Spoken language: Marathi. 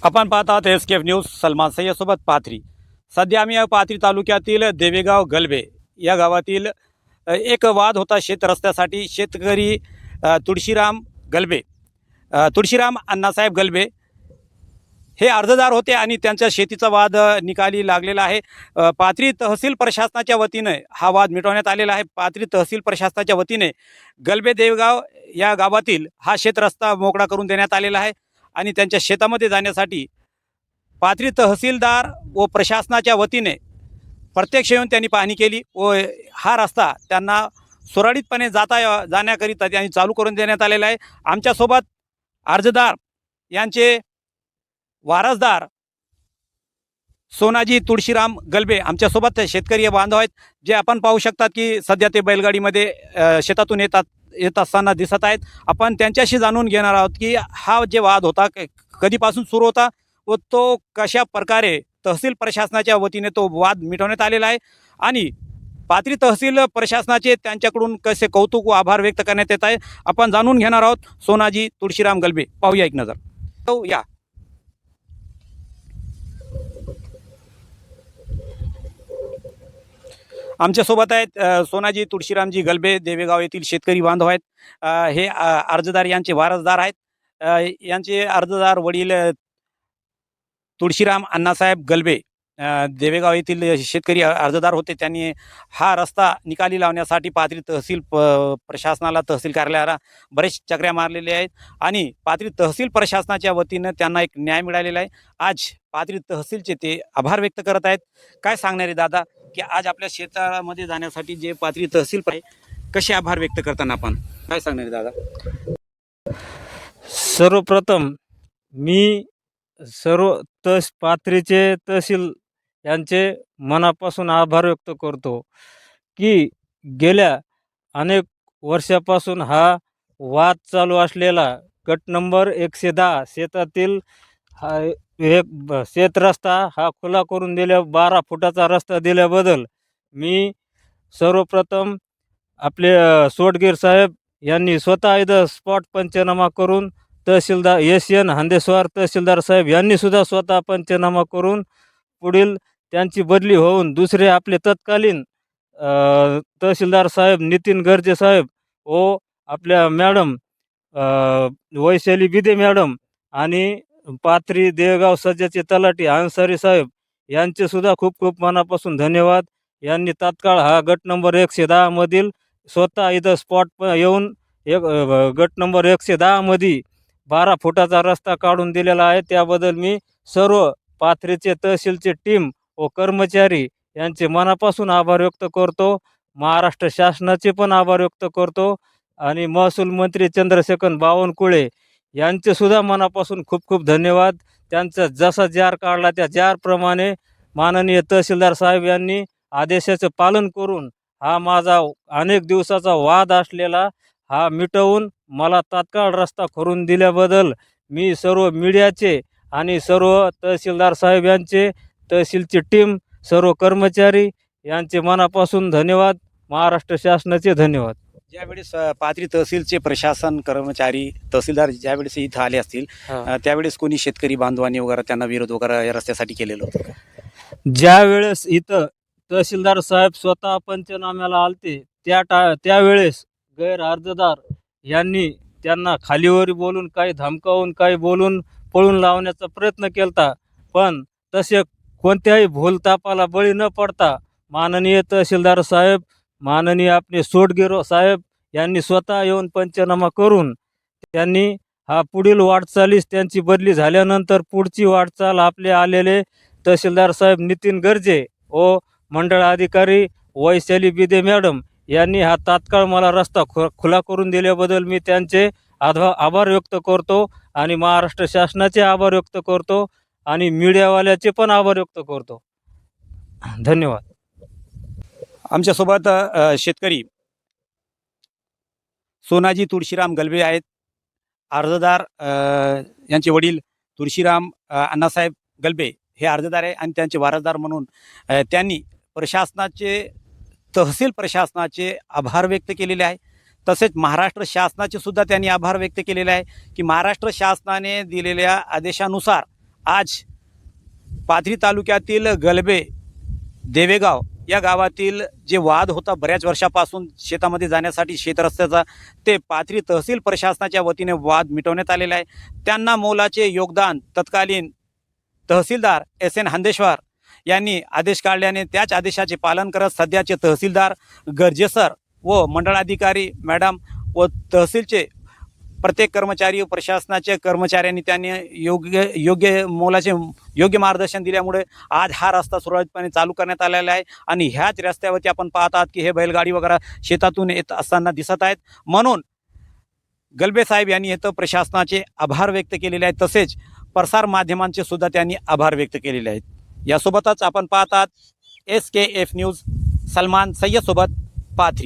आपण पाहत आहात एसकेएफ न्यूज. सलमान सय्यदसोबत पाथरी. सध्या आम्ही या पाथरी तालुक्यातील देवेगाव गलबे या गावातील एक वाद होता शेत रस्त्यासाठी. शेतकरी तुळशीराम गलबे, तुळशीराम अण्णासाहेब गलबे हे अर्जदार होते आणि त्यांच्या शेतीचा वाद निकाली लागलेला आहे. पाथरी तहसील प्रशासनाच्या वतीने हा वाद मिटवण्यात आलेला आहे. पाथरी तहसील प्रशासनाच्या वतीने गलबे देवगाव या गावातील हा शेत रस्ता मोकळा करून देण्यात आलेला आहे आणि त्यांच्या शेतामध्ये जाण्यासाठी पाथरी तहसीलदार व प्रशासनाच्या वतीने प्रत्यक्ष येऊन त्यांनी पाहणी केली व हा रस्ता त्यांना सुरळीतपणे जाण्याकरिता त्यांनी चालू करून देण्यात आलेला आहे. आमच्यासोबत अर्जदार यांचे वारसदार सोनाजी तुळशीराम गलबे आमच्यासोबत शेतकरी बांधव आहेत, जे आपण पाहू शकतात की सध्या ते बैलगाडीमध्ये शेतातून येत असताना दिसत आहेत. आपण त्यांच्याशी जाणून घेणार आहोत की हा जे वाद होता कधीपासून सुरू होता व तो कशा प्रकारे तहसील प्रशासनाच्या वतीने तो वाद मिटवण्यात आलेला आहे आणि पाथरी तहसील प्रशासनाचे त्यांच्याकडून कसे कौतुक व आभार व्यक्त करण्यात येत आहे. आपण जाणून घेणार आहोत सोनाजी तुळशीराम गलबे. पाहूया एक नजर. तो या आमच्यासोबत आहेत सोनाजी तुळशीरामजी गलबे, देवेगाव येथील शेतकरी बांधव आहेत. हे अर्जदार यांचे वारसदार आहेत. यांचे अर्जदार वडील तुळशीराम अण्णासाहेब गलबे देवेगाव येथील शेतकरी अर्जदार होते. त्यांनी हा रस्ता निकाली लावण्यासाठी पाथरी तहसील प्रशासनाला, तहसील कार्यालयाला बरेच चक्र्या मारलेल्या आहेत आणि पाथरी तहसील प्रशासनाच्या वतीनं त्यांना एक न्याय मिळालेला आहे. आज पाथरी तहसीलचे ते आभार व्यक्त करत आहेत. काय सांगणार आहे दादा की आज आपल्या शेतामध्ये जाण्यासाठी जे पाथरी तहसील आहे, कसे आभार व्यक्त करताना आपण काय सांगणार आहे दादा? सर्वप्रथम मी पाथरीचे तहसील यांचे मनापासून आभार व्यक्त करतो की गेल्या अनेक वर्षापासून हा वाद चालू असलेला गट नंबर 110 शेतातील हा एक शेत रस्ता हा खुला करून 12 फुटाचा रस्ता दिल्याबद्दल मी सर्वप्रथम आपले सोडगीर साहेब यांनी स्वतः इथं स्पॉट पंचनामा करून, तहसीलदार SN हांदेस्वार तहसीलदार साहेब यांनीसुद्धा स्वतः पंचनामा करून पुढील त्यांची बदली होऊन दुसरे आपले तत्कालीन तहसीलदार साहेब नितीन गर्जे साहेब व आपल्या मॅडम वैशाली बिदे मॅडम आणि पाथरी देवगाव सज्जाचे तलाठी अन्सारी साहेब यांचेसुद्धा खूप खूप मनापासून धन्यवाद. यांनी तात्काळ हा गट नंबर 110 मधील स्वतः इथं स्पॉट येऊन गट नंबर 110 मध्ये 12 फुटाचा रस्ता काढून दिलेला आहे. त्याबद्दल मी सर्व पाथरीचे तहसीलचे टीम व कर्मचारी यांचे मनापासून आभार व्यक्त करतो. महाराष्ट्र शासनाचे पण आभार व्यक्त करतो आणि महसूल मंत्री चंद्रशेखर बावनकुळे यांचेसुद्धा मनापासून खूप खूप धन्यवाद. त्यांचा जसा जार काढला त्या जारप्रमाणे माननीय तहसीलदार साहेब यांनी आदेशाचं पालन करून हा माझा अनेक दिवसाचा वाद असलेला हा मिटवून मला तात्काळ रस्ता करून दिल्याबद्दल मी सर्व मीडियाचे आणि सर्व तहसीलदार साहेब यांचे, तहसीलची टीम, सर्व कर्मचारी यांचे मनापासून धन्यवाद. महाराष्ट्र शासनाचे धन्यवाद. ज्यावेळेस पाथरी तहसीलचे प्रशासन कर्मचारी तहसीलदार ज्यावेळेस इथं आले असतील त्यावेळेस कोणी शेतकरी बांधवांनी वगैरे त्यांना विरोध वगैरे या रस्त्यासाठी केलेलं होतं का? ज्यावेळेस इथं तहसीलदार साहेब स्वतः पंचनाम्याला आलते त्यावेळेस गैर अर्जदार यांनी त्यांना खालीवर बोलून, काही धमकावून, काही बोलून पळून लावण्याचा प्रयत्न केला, पण तसे कोणत्याही भूलतापाला बळी न पडता माननीय तहसीलदार साहेब, माननीय आपले सोडगीर साहेब यांनी स्वतः येऊन पंचनामा करून त्यांनी हा पुढील वाटचालीस त्यांची बदली झाल्यानंतर पुढची वाटचाल आपले आलेले तहसीलदार साहेब नितीन गर्जे व मंडळ अधिकारी वैशाली बिदे मॅडम यांनी हा तात्काळ मला रस्ता खुला करून दिल्याबद्दल मी त्यांचे आभार व्यक्त करतो आणि महाराष्ट्र शासनाचे आभार व्यक्त करतो आणि मीडियावाल्याचे पण आभार व्यक्त करतो. धन्यवाद. आमच्यासोबत शेतकरी सोनाजी तुळशीराम गलबे आहेत. अर्जदार यांचे वडील तुळशीराम अण्णासाहेब गलबे हे अर्जदार आहे आणि त्यांचे वारसदार म्हणून त्यांनी तहसील प्रशासनाचे आभार व्यक्त केलेले आहे. तसेच महाराष्ट्र शासनाचे सुद्धा त्यांनी आभार व्यक्त केलेले आहे की महाराष्ट्र शासनाने दिलेल्या आदेशानुसार आज पाथरी तालुक्यातील गलबे देवेगाव या गावातील जे वाद होता बऱ्याच वर्षापासून शेतामध्ये जाण्यासाठी शेतरस्त्याचा, ते पाथरी तहसील प्रशासनाच्या वतीने वाद मिटवण्यात आलेला आहे. त्यांना मोलाचे योगदान तत्कालीन तहसीलदार SN हंदेश्वर यांनी आदेश काढल्याने त्याच आदेशाचे पालन करत सध्याचे तहसीलदार गर्जेसर व मंडळाधिकारी मॅडम व तहसीलचे प्रत्येक कर्मचारी व प्रशासनाच्या कर्मचाऱ्यांनी त्यांनी योग्य मार्गदर्शन दिल्यामुळे आज हा रस्ता सुरळीतपणे चालू करण्यात आलेला आहे. आणि ह्याच रस्त्यावरती आपण पाहत आहात की हे बैलगाडी वगैरे शेतातून येत असताना दिसत आहेत. म्हणून गलबे साहेब यांनी इथं प्रशासनाचे आभार व्यक्त केलेले आहेत, तसेच प्रसार माध्यमांचे सुद्धा त्यांनी आभार व्यक्त केलेले आहेत. यासोबतच आपण पाहत आहात SKF न्यूज, सलमान सय्यद सोबत, पाथरी.